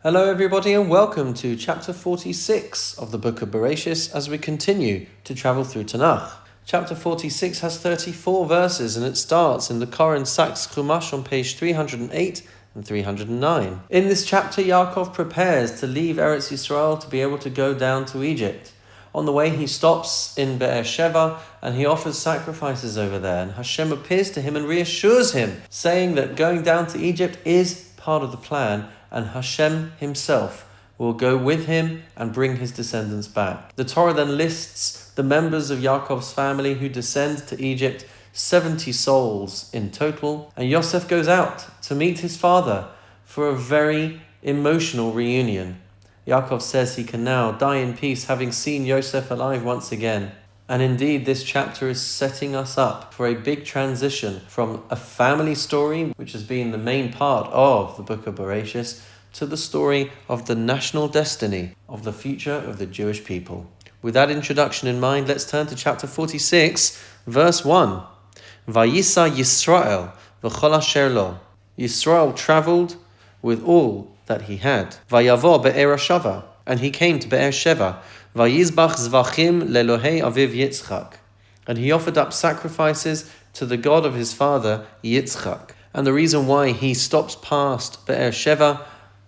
Hello everybody and welcome to chapter 46 of the book of Bereishit as we continue to travel through Tanach. Chapter 46 has 34 verses and it starts in the Koren Sachs Chumash on page 308 and 309. In this chapter, Yaakov prepares to leave Eretz Yisrael to be able to go down to Egypt. On the way, he stops in Beersheba and he offers sacrifices over there. And Hashem appears to him and reassures him, saying that going down to Egypt is part of the plan and Hashem himself will go with him and bring his descendants back. The Torah then lists the members of Yaakov's family who descend to Egypt, 70 souls in total. And Yosef goes out to meet his father for a very emotional reunion. Yaakov says he can now die in peace, having seen Yosef alive once again. And indeed, this chapter is setting us up for a big transition from a family story, which has been the main part of the book of Bereishit, to the story of the national destiny of the future of the Jewish people. With that introduction in mind, let's turn to chapter 46, verse 1. Vayisa Yisrael v'chol asher lo. Yisrael travelled with all that he had. Vayavo Be'erashava, and he came to Beersheba. Vayizbach zvachim lelohei aviv Yitzchak, and he offered up sacrifices to the God of his father Yitzchak. And the reason why he stops past Beersheba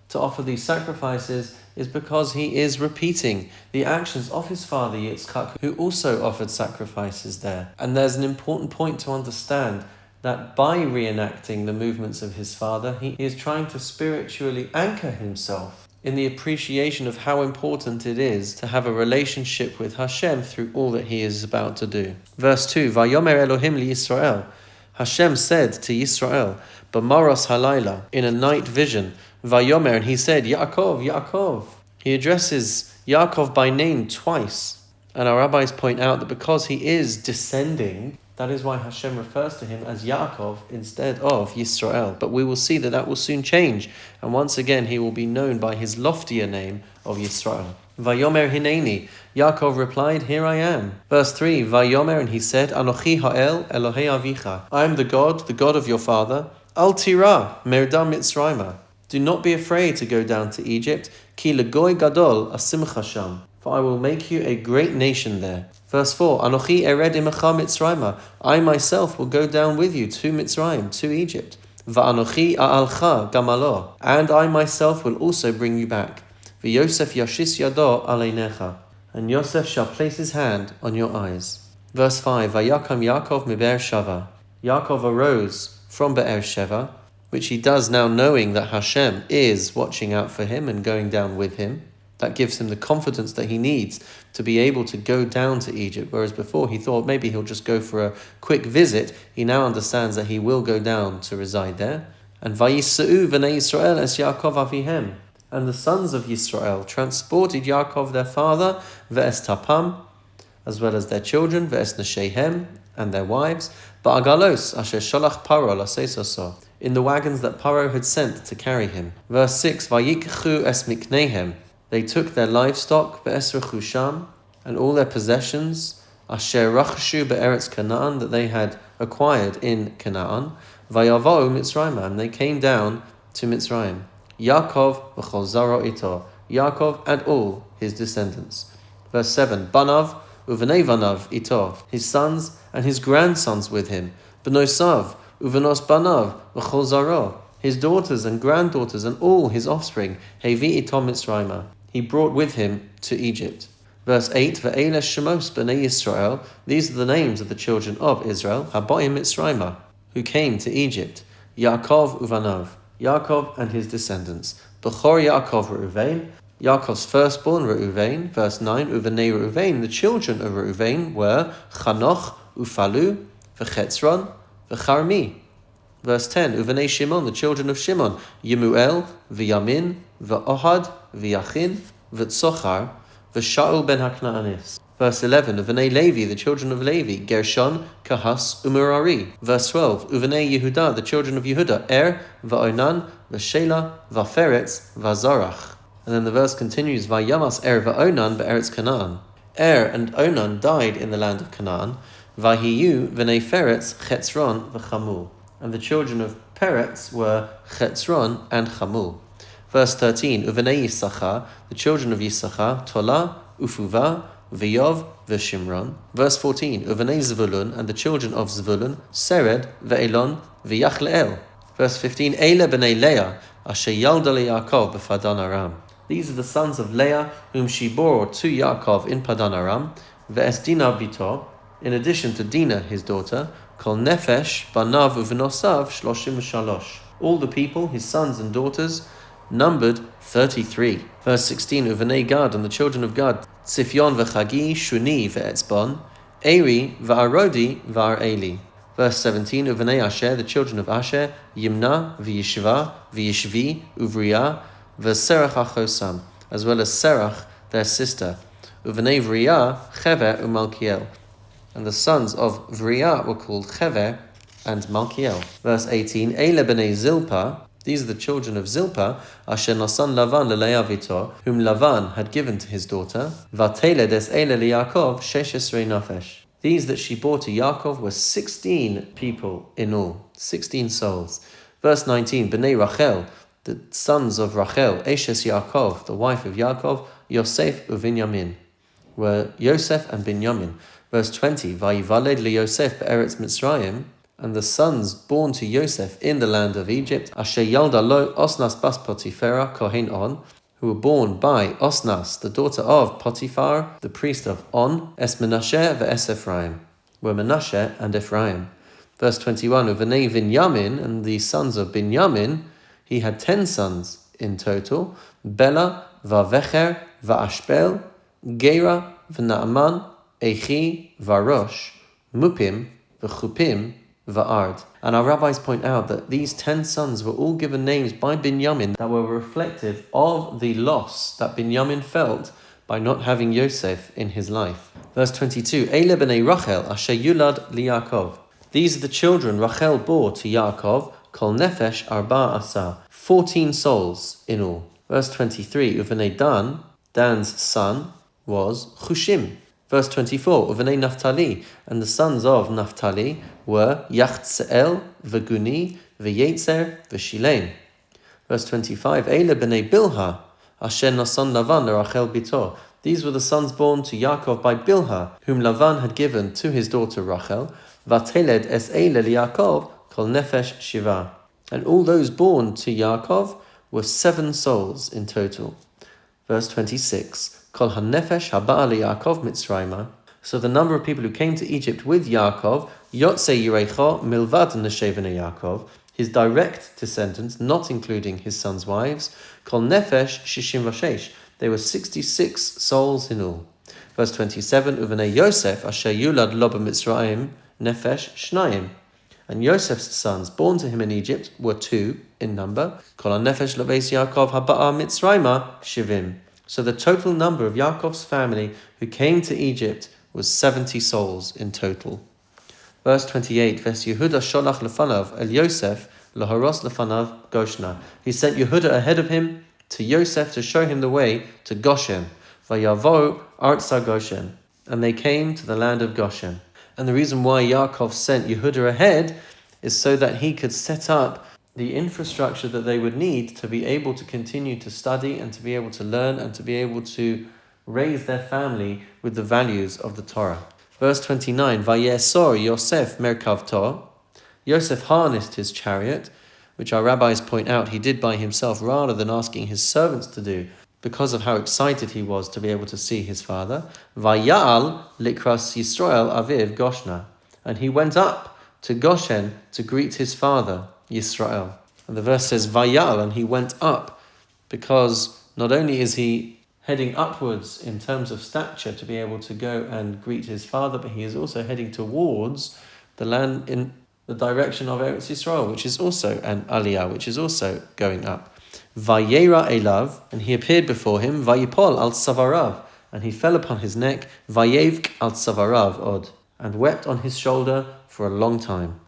to offer these sacrifices is because he is repeating the actions of his father Yitzchak, who also offered sacrifices there. And there's an important point to understand, that by reenacting the movements of his father, he is trying to spiritually anchor himself in the appreciation of how important it is to have a relationship with Hashem through all that he is about to do. Verse 2, Vayomer Elohim li Yisrael. Hashem said to Yisrael, B'maros halayla, in a night vision, Vayomer, and he said, Yaakov, Yaakov. He addresses Yaakov by name twice. And our rabbis point out that because he is descending, that is why Hashem refers to him as Yaakov instead of Yisrael. But we will see that that will soon change. And once again, he will be known by his loftier name of Yisrael. Vayomer hineni. Yaakov replied, here I am. Verse 3, Vayomer, and he said, Anochi ha'el Elohei avicha. I am the God of your father. Al tira, merda Mitzrayma. Do not be afraid to go down to Egypt. Ki legoy gadol asimcha sham. For I will make you a great nation there. Verse 4, Anochi ered imecha Mitzrayma. I myself will go down with you to Mitzrayim, to Egypt. Va'anochi a'alcha gamalo. And I myself will also bring you back. V'Yosef yashis yado aleinecha. And Yosef shall place his hand on your eyes. Verse 5, Vayakam Yaakov mi Beersheva. Yaakov arose from Beersheva, which he does now knowing that Hashem is watching out for him and going down with him. That gives him the confidence that he needs to be able to go down to Egypt, whereas before he thought maybe he'll just go for a quick visit. He now understands that he will go down to reside there. And Vayisa'u v'nei Yisrael es Yaakov avihem. And the sons of Yisrael transported Yaakov their father, ve'es tapam, as well as their children, ve'es neshehem, and their wives, ba'agalos asher sholach paro lasesoso, in the wagons that Paro had sent to carry him. Verse 6, Vayikchu es miknehem. They took their livestock, ve'esrechu sham, and all their possessions, asher rachshu be'eretz Canaan, that they had acquired in Canaan, vayavau Mitzrayim, and they came down to Mitzrayim. Yaakov v'chol zaro ito, Yaakov and all his descendants. Verse 7, Banav uvenei vanav ito, his sons and his grandsons with him, benosav uvenos banav v'chol zaro, his daughters and granddaughters and all his offspring, hevi ito Mitzrayim, he brought with him to Egypt. Verse 8, Ve'ele shemos b'nei Yisrael, these are the names of the children of Israel, haboim Mitzrayim, who came to Egypt. Yaakov uvanav, Yaakov and his descendants. Bechor Yaakov Reuven, Yaakov's firstborn Reuven. Verse 9, Uvenei Reuven, the children of Reuven were Chanoch, Ufalu, V'chetzron, V'charmi. Verse 10, Uvenei Shimon, the children of Shimon, Yemuel, V'yamin, V'ohad, V'yachin, V'tzochar, V'shaul ben HaKnaanis. Verse 11, Uvenei Levi, the children of Levi, Gershon, Kahas, Umerari. Verse 12, Uvenei Yehuda, the children of Yehuda, Va'onan, V'shela, Va'feretz, Va'zarach. And then the verse continues, Vayamas Va'onan be'eretz Canaan. And Onan died in the land of Canaan. Vahiyu v'nei Feretz, Chetzron, v'Chamul. And the children of Peretz were Chetzron and Chamul. Verse 13, Uvenei Yisachar, the children of Yisachar, Tola, Ufuva, V'yov, V'shimron. Verse 14, Uvenei Zvulun, and the children of Zvulun, Sered, Ve'elon, V'yachleel. Verse 15, Eile b'nei Leah, asher yalda leYaakov b'Padan Aram. These are the sons of Leah, whom she bore to Yaakov in Padan Aram, Ve'es Dina bito, in addition to Dinah, his daughter, Kol Nefesh, Banav Uvenosav, Shloshim Shalosh. All the people, his sons and daughters, numbered 33. Verse 16, Uvenei Gad, and the children of Gad, Tzifyon v'Chagi, Shuni v'Etzbon, Eri v'Arodi v'Areli. Verse 17, Uvenei Asher, the children of Asher, Yimna v'Yishva v'Yishvi, Uvriah, v'Serach achosam, as well as Serach, their sister. Uvenei Vriah, Chever u'Malkiel. And the sons of Vriah were called Chever and Malkiel. Verse 18, Eile b'nei Zilpah, these are the children of Zilpah, Asher nasan Lavan leLeah vito, whom Lavan had given to his daughter, Vateled es eile liYaakov sheshesrei nafesh. These that she bore to Yaakov were 16 people in all, 16 souls. Verse 19, B'nei Rachel, the sons of Rachel, Eshes Yaakov, the wife of Yaakov, Yosef uVinyamin, were Yosef and Binyamin. Verse 20, Vayivaled liYosef be'eretz Mitzrayim, and the sons born to Yosef in the land of Egypt, Asher yalda lo Osnas bas Potiphera kohen On, who were born by Osnas, the daughter of Potiphar, the priest of On, Es Menashe ve'es Ephraim, were Menashe and Ephraim. Verse 21, Uvenei Binyamin, and the sons of Binyamin, he had 10 sons in total, Bela, Vavecher, Vaashbel, Gera, V'Naaman, Echi, Varosh, Mupim, V'Chupim, Va'ard. And our rabbis point out that these 10 sons were all given names by Binyamin that were reflective of the loss that Binyamin felt by not having Yosef in his life. Verse 22, Eile b'nei Rachel, asher yulad liYaakov. These are the children Rachel bore to Yaakov, Kol Nefesh Arba Asa, 14 souls in all. Verse 23, Uvenei Dan, Dan's son, was Chushim. Verse 24, Uvenei Naphtali, and the sons of Naphtali were Yachtze'el, V'Guni, V'Yetzer, V'Shilem. Verse 25, Eile b'nei Bilha, Asher nasan Lavan Rachel bito. These were the sons born to Yaakov by Bilha, whom Lavan had given to his daughter Rachel. Vateled es eile liYaakov, Kol Nefesh Shiva. And all those born to Yaakov were 7 souls in total. Verse 26, Kol HaNefesh Haba'a liYaakov Mitzrayma. So the number of people who came to Egypt with Yaakov, Yotze Yirecho Milvad Neshevene Yaakov, his direct descendants, not including his sons' wives, Kol Nefesh Shishim Vashesh. They were 66 souls in all. Verse 27, Uvenei Yosef Asher Yulad Lo b'Mitzrayim Nefesh Shnayim. And Yosef's sons born to him in Egypt were 2 in number. Kol HaNefesh Lebeis Yaakov Haba'a Mitzrayma Shivim. So the total number of Yaakov's family who came to Egypt was 70 souls in total. Verse 28, Ves Yehuda Sholach Lefanav El Yosef Laharos Lefanav Goshna. He sent Yehuda ahead of him to Yosef to show him the way to Goshen. Vayavo Artsa Goshen. And they came to the land of Goshen. And the reason why Yaakov sent Yehuda ahead is so that he could set up the infrastructure that they would need to be able to continue to study and to be able to learn and to be able to raise their family with the values of the Torah. Verse 29, Vayesor Yosef Merkavto. Yosef harnessed his chariot, which our rabbis point out he did by himself rather than asking his servants to do, because of how excited he was to be able to see his father. Vayal likras Yisrael aviv Goshna. And he went up to Goshen to greet his father, Yisrael. And the verse says, Vayal, and he went up, because not only is he heading upwards in terms of stature to be able to go and greet his father, but he is also heading towards the land in the direction of Eretz Yisrael, which is also an aliyah, which is also going up. Vayera elav, and he appeared before him, Vayipol al tzavarav, and he fell upon his neck, Vayevk al tzavarav od, and wept on his shoulder for a long time.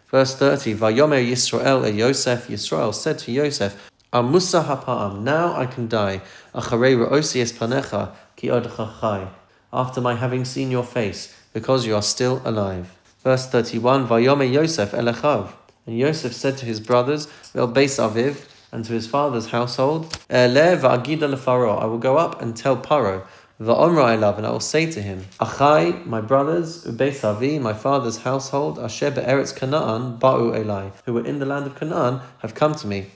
Verse 30, Vayomer Yisrael e Yosef, Yisrael said to Yosef, Amusa hapa'am, now I can die, acharei ra'osi es panecha, ki odcha chai, after my having seen your face, because you are still alive. Verse 31, Vayomer Yosef elechav, and Yosef said to his brothers, Vel beis aviv, and to his father's household. Eleh va'agida leFaro, I will go up and tell Paro. Va'omra elav, and I will say to him, Achai, my brothers, ubeis avi, my father's household, asher be'eretz Canaan, ba'u elai, who were in the land of Canaan, have come to me.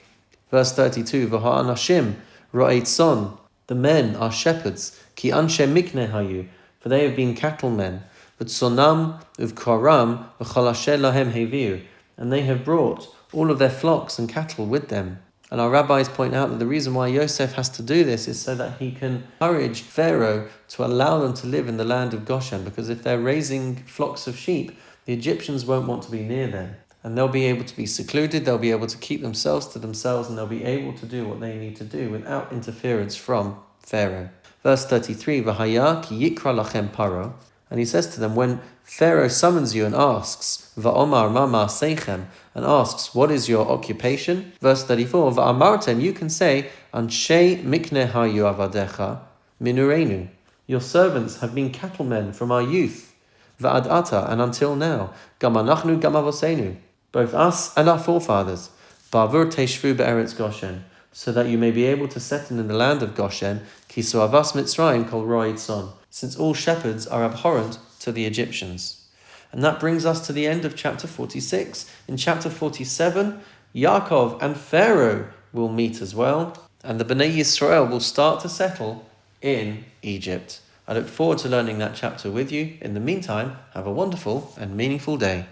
Verse 32, V'ha'anashim, ro'ei son, the men are shepherds, ki anshe mikne hayu, for they have been cattlemen, v'tzonam uvkoram, v'chol asher lahem heviu, and they have brought all of their flocks and cattle with them. And our rabbis point out that the reason why Yosef has to do this is so that he can encourage Pharaoh to allow them to live in the land of Goshen, because if they're raising flocks of sheep, the Egyptians won't want to be near them. And they'll be able to be secluded, they'll be able to keep themselves to themselves, and they'll be able to do what they need to do without interference from Pharaoh. Verse 33, V'haya ki yikra lachem paro, and he says to them, when Pharaoh summons you and asks, Va'omar ma seichem, and asks, what is your occupation? Verse 34, Va'amartem, you can say, Anshei mikne hayu avadecha minurenu, your servants have been cattlemen from our youth. Va'ad ata, and until now, gam anachnu gam avosenu, both us and our forefathers. Ba'avur teshvu be'eretz Goshen, so that you may be able to settle in the land of Goshen, ki so'avas Mitzrayim kol ro'id son, since all shepherds are abhorrent to the Egyptians. And that brings us to the end of chapter 46. In chapter 47, Yaakov and Pharaoh will meet as well, and the Bnei Yisrael will start to settle in Egypt. I look forward to learning that chapter with you. In the meantime, have a wonderful and meaningful day.